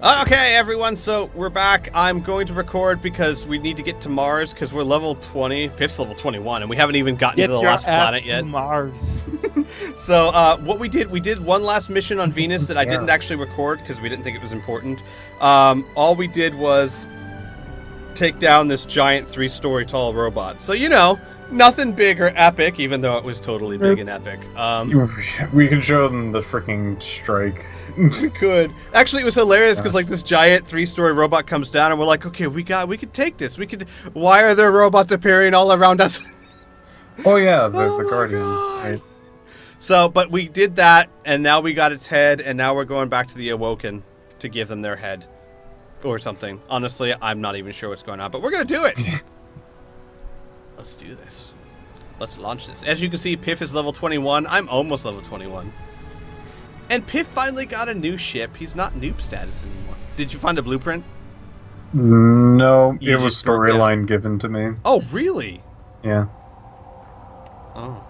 Okay, everyone, so we're back. I'm going to record because we need to get to Mars because we're level 20. Pip's level 21, and we haven't even gotten to the last planet yet. Mars. So what we did one last mission on Venus that I didn't actually record because we didn't think it was important. All we did was take down this giant 3-story tall robot. So, you know, nothing big or epic, even though it was totally big and epic. We could show them the freaking strike. We could. Actually, it was hilarious because like this giant 3-story robot comes down and we're like, okay, we could take this. Why are there robots appearing all around us? Oh yeah, the Guardian. Right? So, but we did that, and now we got its head, and now we're going back to the Awoken to give them their head. Or something. Honestly, I'm not even sure what's going on, but we're going to do it. Let's do this. Let's launch this. As you can see, Piph is level 21. I'm almost level 21. And Piph finally got a new ship. He's not noob status anymore. Did you find a blueprint? No, You it was just broke down. storyline given to me. Oh, really? Yeah. Oh.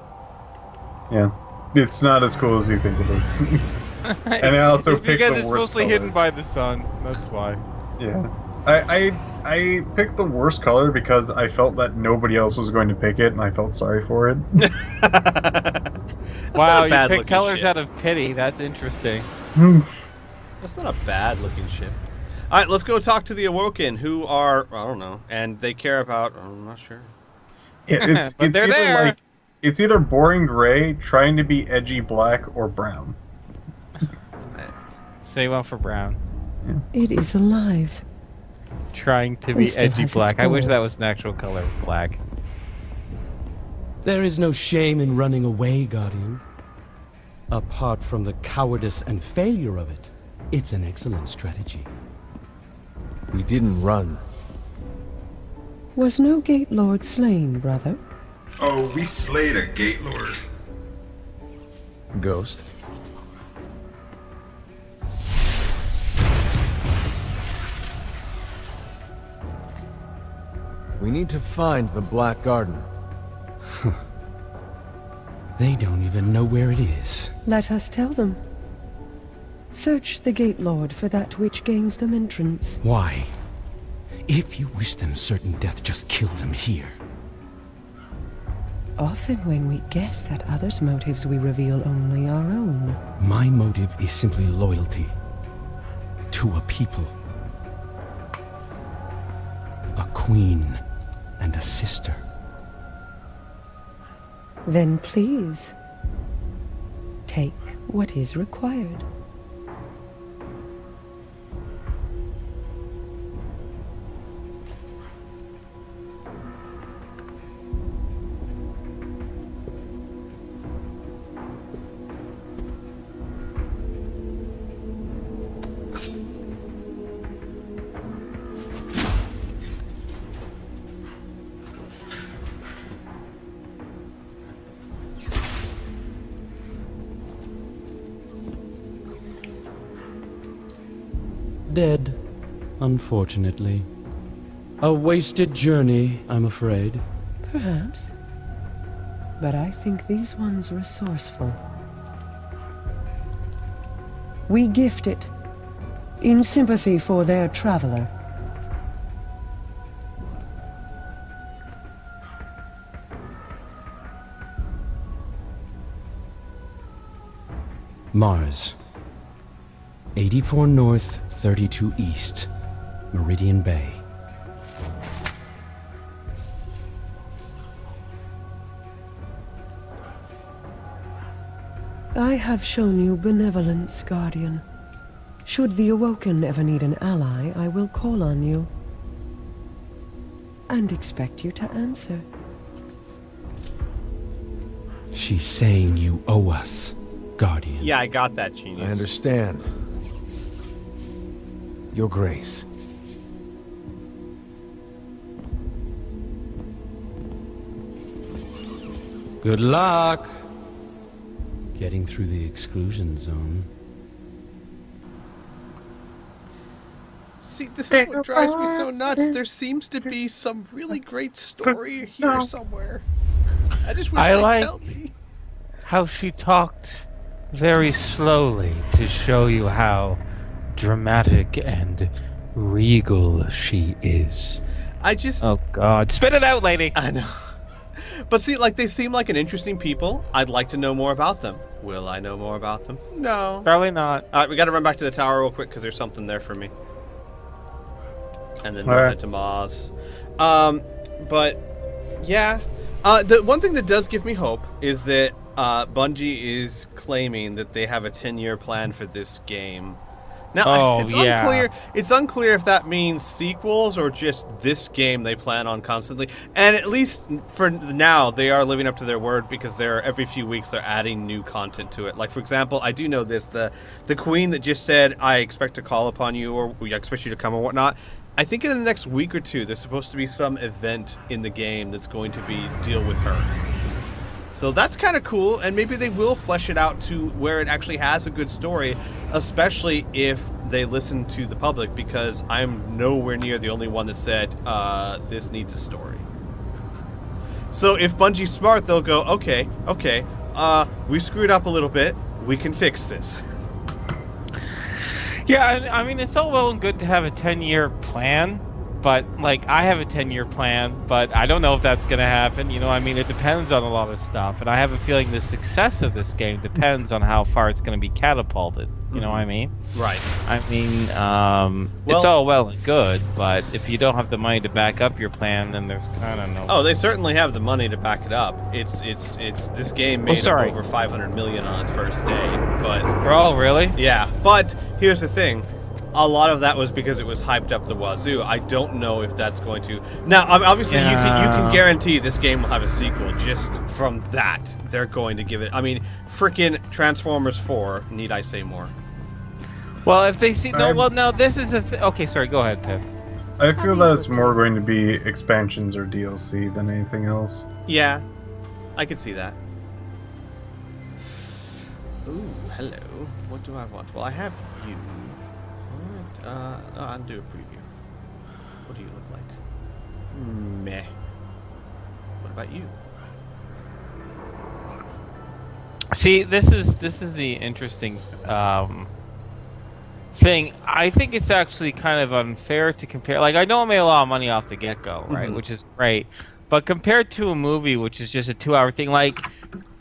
Yeah. It's not as cool as you think it is. And I also it's picked because the it's worst mostly color. hidden by the sun. That's why. Yeah. I picked the worst color because I felt that nobody else was going to pick it, and I felt sorry for it. Wow, you pick pick colors out of pity. That's interesting. That's not a bad looking ship. Alright, let's go talk to the Awoken, who are, I don't know, and they care about, I'm not sure. It's But they're either there. like it's either boring gray, trying to be edgy black, or brown. Say one for brown. It is alive. Trying to And be still edgy has its black. I wish goal. that was an actual color of black. There is no shame in running away, Guardian. Apart from the cowardice and failure of it, it's an excellent strategy. We didn't run. Was no Gate Lord slain, brother? Oh, we slayed a Gate Lord. Ghost. We need to find the Black Garden. They don't even know where it is. Let us tell them. Search the Gate Lord for that which gains them entrance. Why? If you wish them certain death, just kill them here. Often when we guess at others' motives, we reveal only our own. My motive is simply loyalty to a people. A queen and a sister. Then please, take what is required. Dead, unfortunately. A wasted journey, I'm afraid. Perhaps. But I think these ones resourceful. We gift it, in sympathy for their traveler. Mars. 84 North, 32 East. Meridian Bay. I have shown you benevolence, Guardian. Should the Awoken ever need an ally, I will call on you. And expect you to answer. She's saying you owe us, Guardian. Yeah, I got that, genius. I understand. Your Grace. Good luck getting through the exclusion zone. See, this is what drives me so nuts. There seems to be some really great story here somewhere. I just wish I they'd like- tell me. How she talked very slowly to show you how dramatic and regal she is. I just... Oh God, spit it out, lady. I know. But see, like, they seem like an interesting people. I'd like to know more about them. Will I know more about them? No. Probably not. All right, we got to run back to the tower real quick because there's something there for me. And then we'll All right. head to Maz. But yeah, the one thing that does give me hope is that Bungie is claiming that they have a 10-year plan for this game. Now, it's unclear. It's unclear if that means sequels or just this game they plan on constantly. And at least for now, they are living up to their word because every few weeks they're adding new content to it. Like, for example, I do know this: the queen that just said, "I expect to call upon you," or "We expect you to come," or whatnot. I think in the next week or two, there's supposed to be some event in the game that's going to deal with her. So that's kind of cool, and maybe they will flesh it out to where it actually has a good story, especially if they listen to the public, because I'm nowhere near the only one that said, this needs a story. So if Bungie's smart, they'll go, okay, we screwed up a little bit, we can fix this. Yeah, I mean, it's all well and good to have a 10-year plan, but, like, I have a 10-year plan, but I don't know if that's going to happen. You know, I mean, it depends on a lot of stuff, and I have a feeling the success of this game depends on how far it's going to be catapulted. You know what I mean? Right. I mean, it's all well and good, but if you don't have the money to back up your plan, then there's kind of no... Oh, they certainly have the money to back it up. It's this game made over 500 million on its first day, but... Oh, really? Yeah, but here's the thing. A lot of that was because it was hyped up the wazoo. I don't know if that's going to... Now, obviously, you can guarantee this game will have a sequel just from that. They're going to give it... I mean, freaking Transformers 4, need I say more? Well, if they see... No, this is a... Okay, sorry, go ahead, Piph. I feel that it's more going to be expansions or DLC than anything else. Yeah, I could see that. Ooh, hello. What do I want? Well, I have you. I'll do a preview. What do you look like? Meh. What about you? See, this is the interesting thing. I think it's actually kind of unfair to compare. Like, I know I made a lot of money off the get-go, right? Which is great. But compared to a movie, which is just a 2-hour thing, like,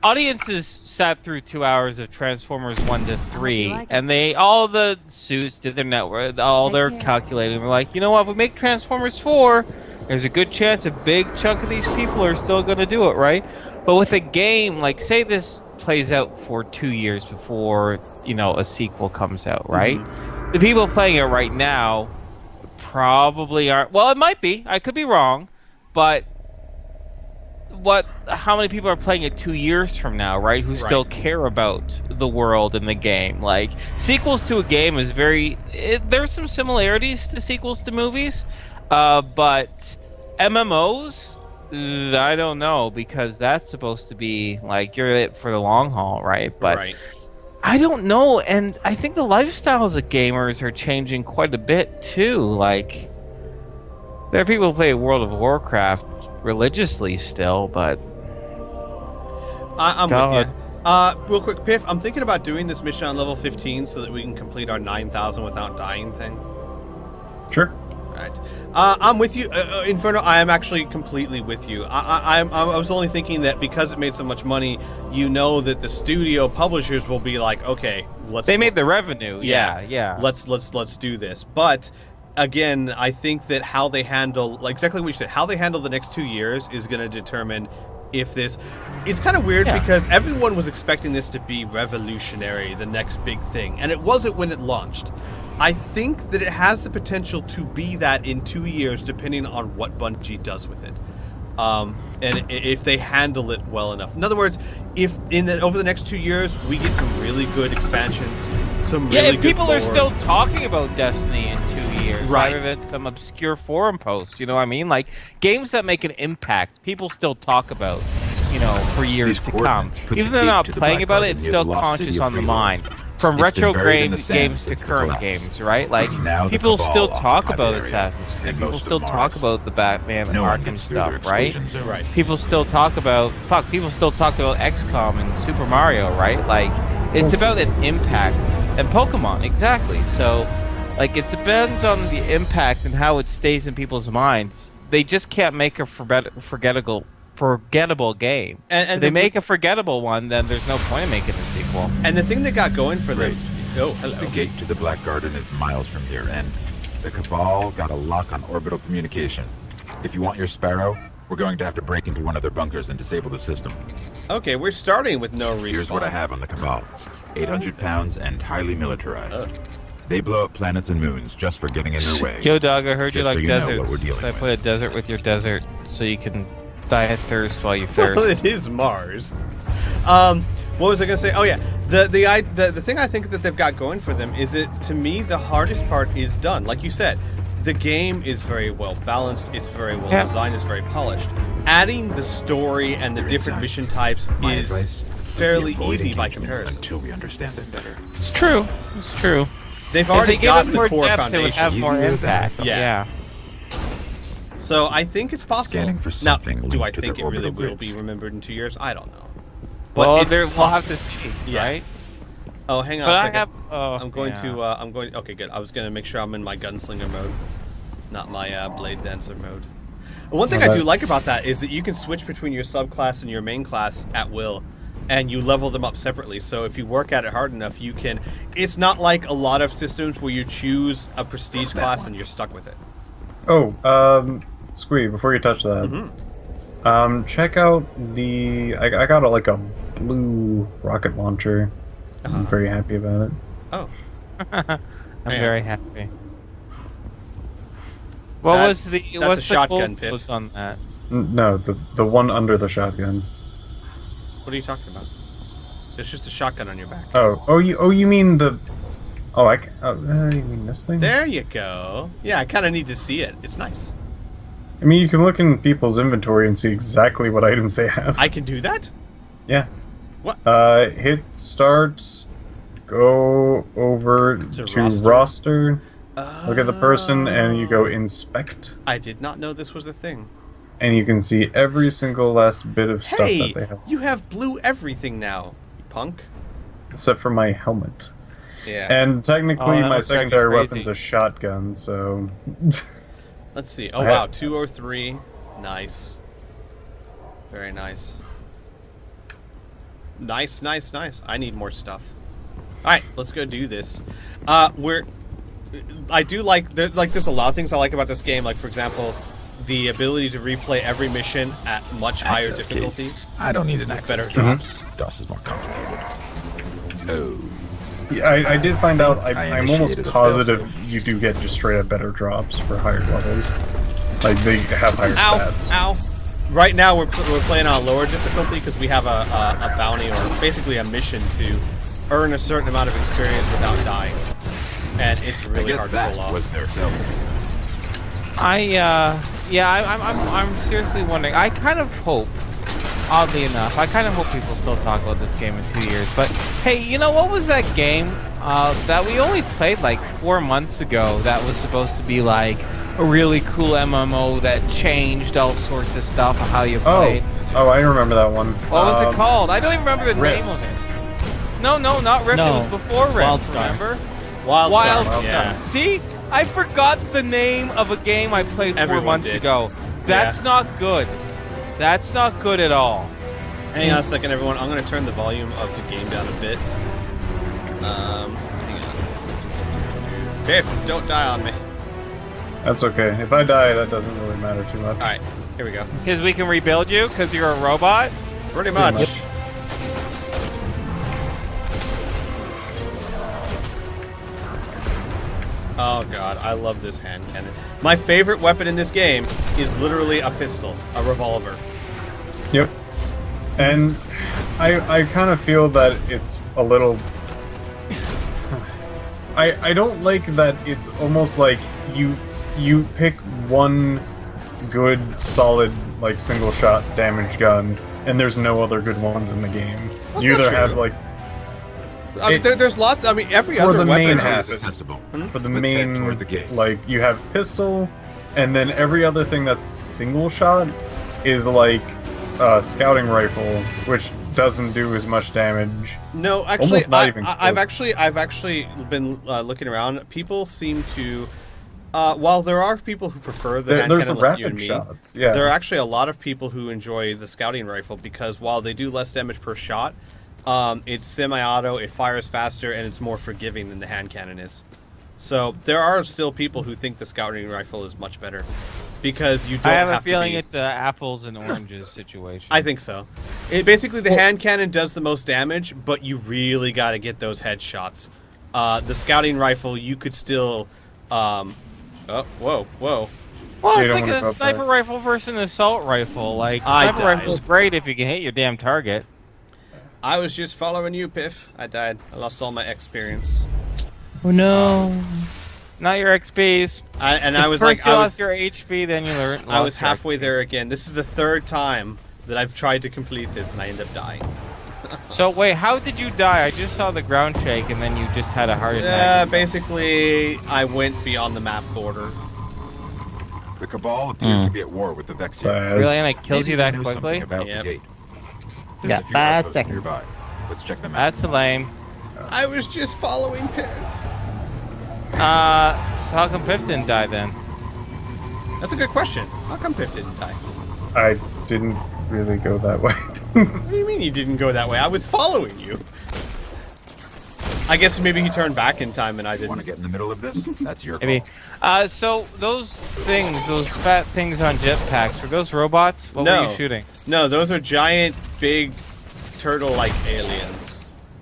audiences sat through 2 hours of Transformers 1 to 3, and they all the suits did their network, all their calculating. We're like, you know what? If we make Transformers 4, there's a good chance a big chunk of these people are still going to do it, right? But with a game, like, say this plays out for 2 years before, you know, a sequel comes out, right? The people playing it right now probably aren't. Well, it might be. I could be wrong, but how many people are playing it 2 years from now, right? Who still care about the world and the game? Like, sequels to a game is there's some similarities to sequels to movies, but MMOs, I don't know, because that's supposed to be like you're it for the long haul, right? But I don't know, and I think the lifestyles of gamers are changing quite a bit too. Like, there are people who play World of Warcraft religiously still, but I'm with you. Real quick, Piph, I'm thinking about doing this mission on level 15 so that we can complete our 9,000 without dying thing. Sure. Alright. I'm with you. Inferno, I am actually completely with you. I was only thinking that because it made so much money, you know that the studio publishers will be like, okay, they made the revenue. Yeah. Let's do this. But again, I think that how they handle, like exactly what you said, how they handle the next 2 years is going to determine if this... It's kind of weird because everyone was expecting this to be revolutionary, the next big thing, and it wasn't when it launched. I think that it has the potential to be that in 2 years, depending on what Bungie does with it. And if they handle it well enough. In other words, if over the next 2 years we get some really good expansions, some really good people lore. are still talking about Destiny in 2 years, right? Rather than some obscure forum post. You know what I mean? Like, games that make an impact, people still talk about, you know, for years to come. Even if they're not playing about it, it's still conscious on the mind. From retro games to current games, right? Like, people still talk about Assassin's Creed. People still talk about the Batman and Arkham stuff, right? People still talk about... people still talk about XCOM and Super Mario, right? Like, it's about an impact. And Pokemon, exactly. So, Like, it depends on the impact and how it stays in people's minds. They just can't make a forgettable game. And if they make a forgettable one, then there's no point in making a sequel. And the thing they got going for them... Oh, hello. The gate to the Black Garden is miles from here, and the Cabal got a lock on orbital communication. If you want your Sparrow, we're going to have to break into one of their bunkers and disable the system. Okay, we're starting with no respawn. Here's what I have on the Cabal. 800 pounds and highly militarized. They blow up planets and moons just for getting in their way. Yo, dog, I heard you Just like so you know deserts. what we're dealing So I with. put a desert with your desert so you can die of thirst while you thirst. Well, it is Mars. What was I gonna say? Oh yeah, the thing I think that they've got going for them is that, to me, the hardest part is done. Like you said, the game is very well balanced. It's very well designed. It's very polished. Adding the story and the different mission types My is advice, fairly avoid easy by engagement comparison. Until we understand them better. It's true. It's true. They've If already they give got it the more core depth, it would foundation. have more Easier than I impact. thought. Yeah. So I think it's possible. Scanning for Now, something do I linked to think it their really orbital will be grids. remembered in 2 years? I don't know. But Well, it's we'll have possible. to see, Yeah. right? Oh, hang on But a I second. have. Oh, I'm going yeah. to. I'm going. Okay, good. I was going to make sure I'm in my gunslinger mode, not my blade dancer mode. One thing I do like about that is that you can switch between your subclass and your main class at will, and you level them up separately. So if you work at it hard enough, you can. It's not like a lot of systems where you choose a prestige class and you're stuck with it. Oh, Squee, before you touch that, check out the. I got like a blue rocket launcher. I'm very happy about it. Oh, I'm Yeah. very happy. What was That's- the that's what's a the shotgun, goals Piph. on that? No, the one under the shotgun. what are you talking about? There's just a shotgun on your back. You mean the? Oh, you mean this thing? There you go. Yeah, I kind of need to see it. It's nice. I mean, you can look in people's inventory and see exactly what items they have. I can do that? Yeah. What? Hit start, go over To to roster. roster, look at the person, and you go inspect, I did not know this was a thing. and you can see every single last bit of stuff Hey, that they have, you have blue everything now, you punk. except for my helmet. Yeah. And technically, Oh, that my must drive you secondary crazy. weapon's a shotgun, so. Let's see. Oh I wow, have- 203. Nice. Very nice. Nice, nice, nice. I need more stuff. All right, let's go do this. I do like there's a lot of things I like about this game. Like, for example, the ability to replay every mission at much higher Access key. difficulty. I don't need an access Better key. drops. DOS is more complicated. Oh. Yeah, I did find out. I I'm almost initiated a positive failsafe. you do get just straight up better drops for higher levels. Like they have higher Ow! stats. Ow! Right now we're playing on lower difficulty because we have a bounty, or basically a mission to earn a certain amount of experience without dying, and it's I really guess hard to that pull off. was their failsafe. I'm seriously wondering. I kind of hope, oddly enough, I kind of hope people still talk about this game in 2 years. But hey, you know what was that game that we only played like 4 months ago? That was supposed to be like a really cool MMO that changed all sorts of stuff of how you played. Oh, I remember that one. What was it called? I don't even remember the Rift. name of it. No, not Rift. No. It was before Rift. Wildstar. Remember? Wildstar. Wildstar. Yeah. See, I forgot the name of a game I played 4 Everyone months did. ago. That's Yeah. not good. That's not good at all. Hang on a second, everyone. I'm going to turn the volume of the game down a bit. Hang on. Piph, don't die on me. That's okay. If I die, that doesn't really matter too much. All right, here we go. Because we can rebuild you because you're a robot. Pretty much. much. Oh god, I love this hand cannon. My favorite weapon in this game is literally a pistol, a revolver. Yep. And I kind of feel that it's a little. I don't like that it's almost like you pick one good solid like single shot damage gun and there's no other good ones in the game. That's You not either true. have like I mean, there's lots. I mean, every For other the weapon main has. asset. Accessible. for the Let's main head toward the gate. like you have pistol and then every other thing that's single shot is like scouting rifle, which doesn't do as much damage. No, actually, Almost not even I've close. actually been looking around. People seem to, while there are people who prefer the hand There's cannon the like you and rapid me, shots. Yeah. there are actually a lot of people who enjoy the scouting rifle because while they do less damage per shot, it's semi-auto, it fires faster, and it's more forgiving than the hand cannon is. So there are still people who think the scouting rifle is much better because you don't I have have a feeling to be... it's an apples and oranges situation. I think so. Basically, the hand cannon does the most damage, but you really got to get those headshots. The scouting rifle, you could still... oh, whoa. Well, You it's don't like wanna a go sniper back. rifle versus an assault rifle. Like, I sniper died. rifle's great if you can hit your damn target. I was just following you, Piph. I died. I lost all my experience. Oh no. Not your XPs. I was First like... you I lost was, your HP, then you learned. I was halfway there again. This is the third time that I've tried to complete this, and I end up dying. So wait, how did you die? I just saw the ground shake, and then you just had a heart Yeah, attack. basically, I went beyond the map border. The Cabal appeared to be at war with the Vex here. Size. Really, and it kills Maybe you they that know quickly? something about Yep. the gate. There's Got a few 5 outposts seconds. nearby. Let's check them out. That's lame. I was just following Piph. So how come Piph didn't die then? That's a good question. How come Piph didn't die? I didn't really go that way. What do you mean you didn't go that way? I was following you. I guess maybe he turned back in time and I Want to didn't. get in the middle of this? That's your Maybe. call. So those things, those fat things on jetpacks, were those robots? What were No. you shooting? No, those are giant, big, turtle-like aliens.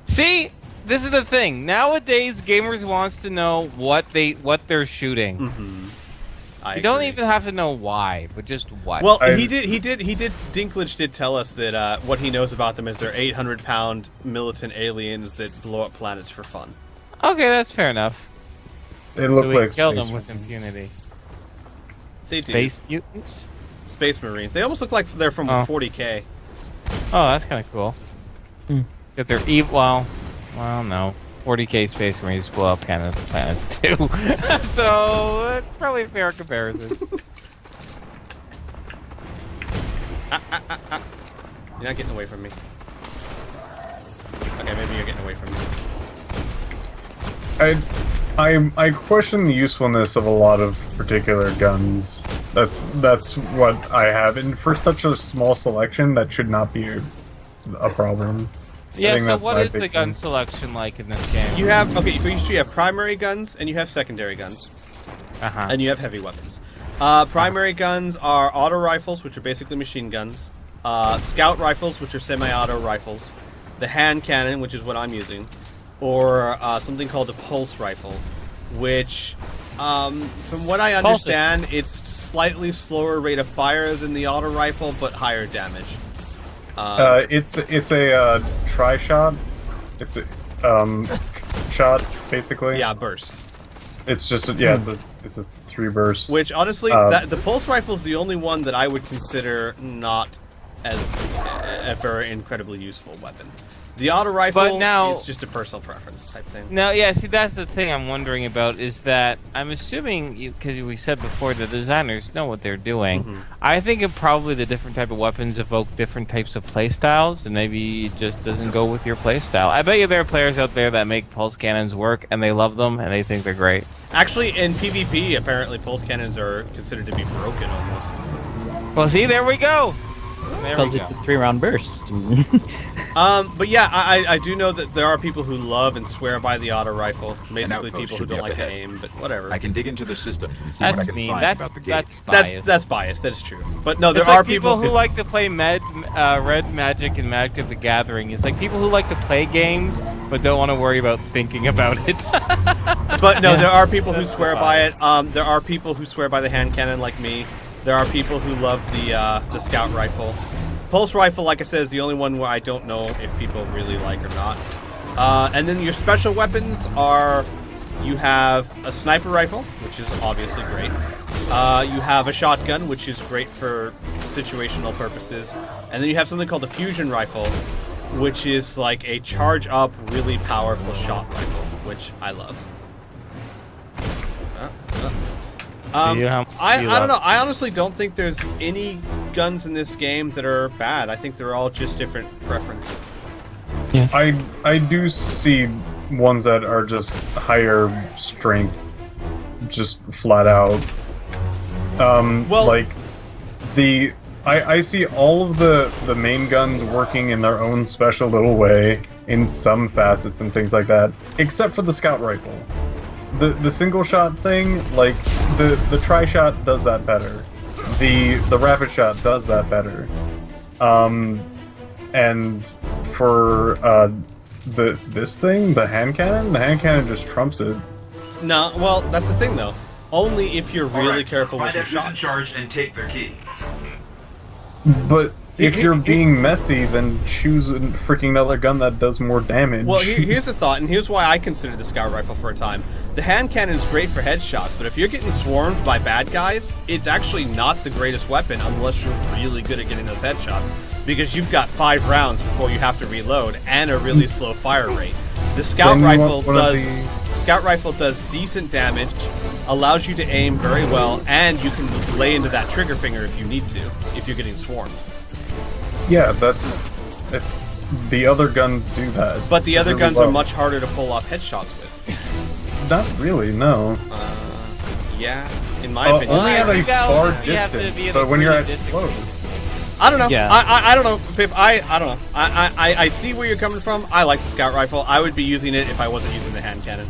See, this is the thing. Nowadays, gamers wants to know what they're shooting. Mm-hmm. You don't even have to know why, but just what. Well, I- he did. Dinklage did tell us that what he knows about them is they're 800-pound militant aliens that blow up planets for fun. Okay, that's fair enough. They look So we like kill space them with marines. impunity. They do. Space mutants? Space Marines. They almost look like they're from Oh. 40K. Oh, that's kind of cool. If they're evil, well, no. 40k Space Marines blow up planets too. So, it's probably a fair comparison. You're not getting away from me. Okay, maybe you're getting away from me. I question the usefulness of a lot of particular guns. That's what I have, and for such a small selection, that should not be a problem. I Yeah, think so that's what my is the big gun thing. selection like in this game? You have you have primary guns and you have secondary guns, Uh-huh. and you have heavy weapons. Primary guns are auto rifles, which are basically machine guns. Scout rifles, which are semi-auto rifles. The hand cannon, which is what I'm using, or something called a pulse rifle, which, from what I understand, it's slightly slower rate of fire than the auto rifle, but higher damage. It's a tri-shot. It's a shot basically. Yeah, burst. It's just it's a 3 burst. Which honestly, the pulse rifle is the only one that I would consider not as a very incredibly useful weapon. The auto rifle is just a personal preference type thing. No, yeah, see, that's the thing I'm wondering about is that I'm assuming, because we said before, the designers know what they're doing. Mm-hmm. I think probably the different type of weapons evoke different types of playstyles, and maybe it just doesn't go with your playstyle. I bet you there are players out there that make pulse cannons work, and they love them, and they think they're great. Actually, in PvP, apparently pulse cannons are considered to be broken almost. Well, see, there we go! There Because we it's a go. 3-round burst. But yeah, I do know that there are people who love and swear by the auto rifle. Basically, outpost people who should be don't up like to ahead. aim, but whatever. I can dig into the systems and see what I That's can mean. find That's about the gate. biased. That's biased. That is true. But no, there It's are like people who like to play Red Magic and Magic the Gathering. It's like people who like to play games but don't want to worry about thinking about it. But no, there are people who swear by it. There are people who swear by the hand cannon, like me. There are people who love the scout rifle. Pulse rifle, like I said, is the only one where I don't know if people really like or not. And then your special weapons are, you have a sniper rifle, which is obviously great. You have a shotgun, which is great for situational purposes. And then you have something called a fusion rifle, which is like a charge-up, really powerful shot rifle, which I love. I don't know. I honestly don't think there's any guns in this game that are bad. I think they're all just different preference. I do see ones that are just higher strength, just flat out. Well- like I see all of the main guns working in their own special little way in some facets and things like that, except for the scout rifle. The single shot thing, like the tri-shot does that better. The rapid shot does that better. And for this thing, the hand cannon just trumps it. No, well, that's the thing though. Only if you're really careful with Find your out who's in shots. charge and take their key. But if you're being messy, then choose a freaking another gun that does more damage. Well, here's the thought, and here's why I considered the scout rifle for a time. The hand cannon's great for headshots, but if you're getting swarmed by bad guys, it's actually not the greatest weapon unless you're really good at getting those headshots, because you've got 5 rounds before you have to reload and a really slow fire rate. The scout Then you rifle want one of does decent damage, allows you to aim very well, and you can lay into that trigger finger if you need to, if you're getting swarmed. Yeah, that's... the other guns do that. But the other really guns well. are much harder to pull off headshots with. Not really, no. Yeah, in my opinion. Only at a think that far would- you have to distance, be in but a when you're at pretty close... I don't know. Yeah. I don't know, Piph. I don't know. I see where you're coming from. I like the scout rifle. I would be using it if I wasn't using the hand cannon.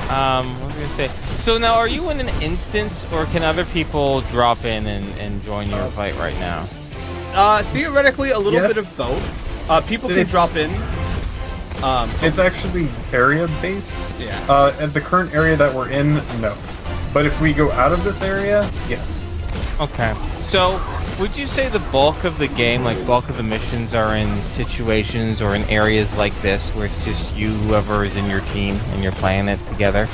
What was I gonna say? So now, are you in an instance, or can other people drop in and join your fight right now? Theoretically, a little Yes. bit of both. People can It's- drop in. It's actually area-based. Yeah. At the current area that we're in, no. But if we go out of this area, yes. Okay. So, would you say the bulk of the game, like bulk of the missions, are in situations or in areas like this, where it's just you, whoever is in your team, and you're playing it together?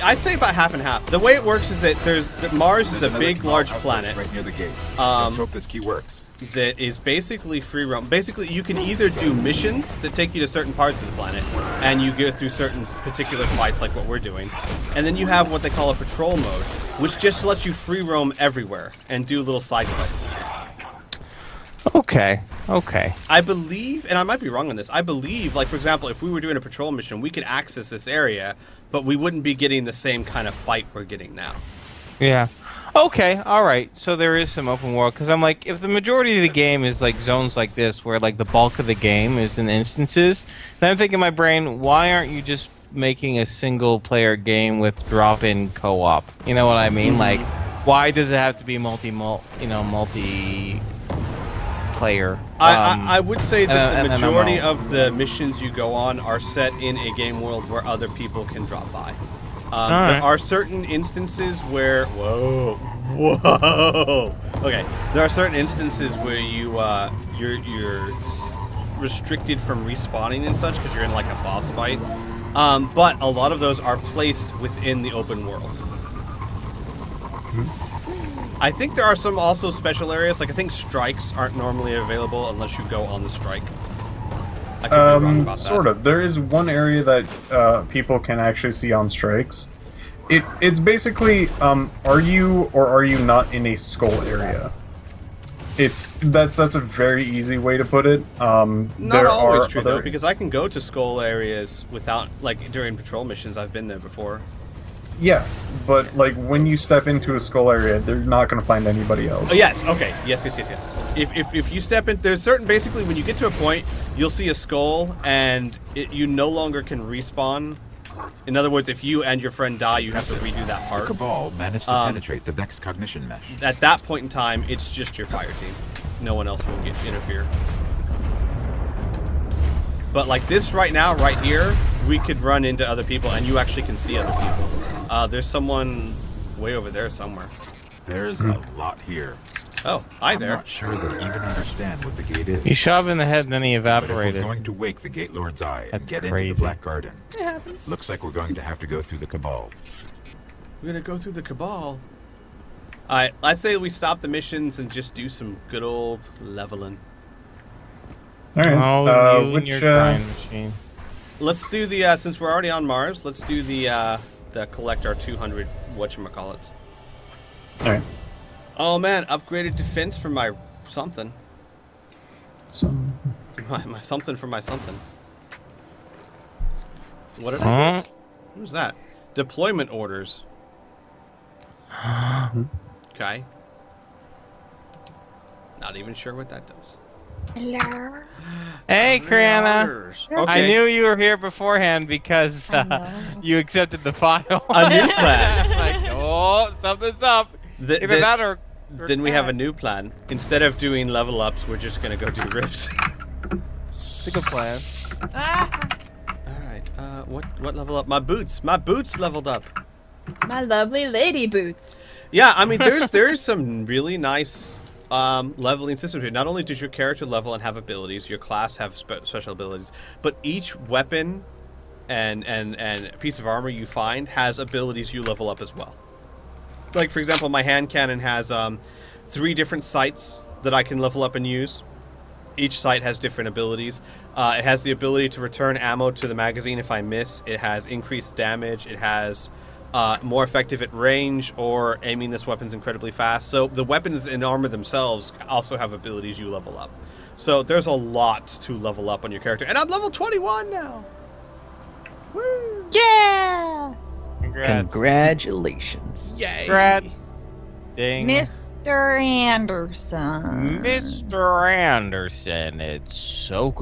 I'd say about half and half. The way it works is that Mars is a Another big, cabal large outpost planet right near the gate. Um, Let's hope this key works. that is basically free roam. Basically, you can either do missions that take you to certain parts of the planet, and you go through certain particular fights like what we're doing, and then you have what they call a patrol mode, which just lets you free roam everywhere and do little side quests and stuff. Okay. Okay. I believe, and I might be wrong on this, I believe, like, for example, if we were doing a patrol mission, we could access this area, but we wouldn't be getting the same kind of fight we're getting now. Yeah. Okay, all right. So there is some open world, because I'm like, if the majority of the game is like zones like this, where like the bulk of the game is in instances, then I'm thinking in my brain, why aren't you just making a single player game with drop-in co-op? You know what I mean? Like, why does it have to be multi-player? I would say that the and majority MMO. of the missions you go on are set in a game world where other people can drop by. Alright. There are certain instances where whoa, okay. There are certain instances where you're restricted from respawning and such because you're in like a boss fight. But a lot of those are placed within the open world. I think there are some also special areas. Like I think strikes aren't normally available unless you go on the strike. I could be wrong about that. Sort of. There is one area that people can actually see on strikes. It's basically, are you or are you not in a skull area? That's a very easy way to put it. Not There always are true other- though, because I can go to skull areas without, like during patrol missions. I've been there before. Yeah, but like when you step into a skull area, they're not going to find anybody else. Oh yes, okay, yes. If you step in, there's certain basically when you get to a point, you'll see a skull and you no longer can respawn. In other words, if you and your friend die, you have to redo that The part. Cabal managed to penetrate the Vex cognition mesh. At that point in time, it's just your fire team. No one else will interfere. But like this right now, right here, we could run into other people and you actually can see other people. There's someone way over there somewhere. There's a lot here. Oh, hi I'm there. not sure they even understand what the gate is. You shot him in the head, and then he But if we're evaporated. going to wake the Gate Lord's eye and That's get crazy. into the Black Garden, It happens. looks like we're going to have to go through the Cabal. We're gonna go through the Cabal. Alright, I say we stop the missions and just do some good old leveling. All right. Oh, you and which your grind machine. Let's do the since we're already on Mars, let's do the collect our 200 whatchamacallits. all right. Oh man, upgraded defense for my something. Some. My something for my something. What did I get? What was that? Deployment orders. Okay. Not even sure what that does. Hello. Hey, Kriana. Orders. I Okay. knew you were here beforehand because I know. you accepted the file. A new plan. Like, oh, something's up. Either that or Then we have a new plan. Instead of doing level ups, we're just gonna go do rifts. It's a good plan. Ah, All right. What level up? My boots. My boots leveled up. my lovely lady boots. Yeah, I mean, there's some really nice leveling systems here. Not only does your character level and have abilities, your class have special abilities, but each weapon and piece of armor you find has abilities you level up as well. Like, for example, my hand cannon has 3 different sights that I can level up and use. Each sight has different abilities. It has the ability to return ammo to the magazine if I miss. It has increased damage. It has more effective at range or aiming this weapon's incredibly fast. So the weapons and armor themselves also have abilities you level up. So there's a lot to level up on your character. And I'm level 21 now! Woo! Yeah, Congrats. Congratulations. Yay! Congrats. Ding. Mr. Anderson. Mr. Anderson, it's so good.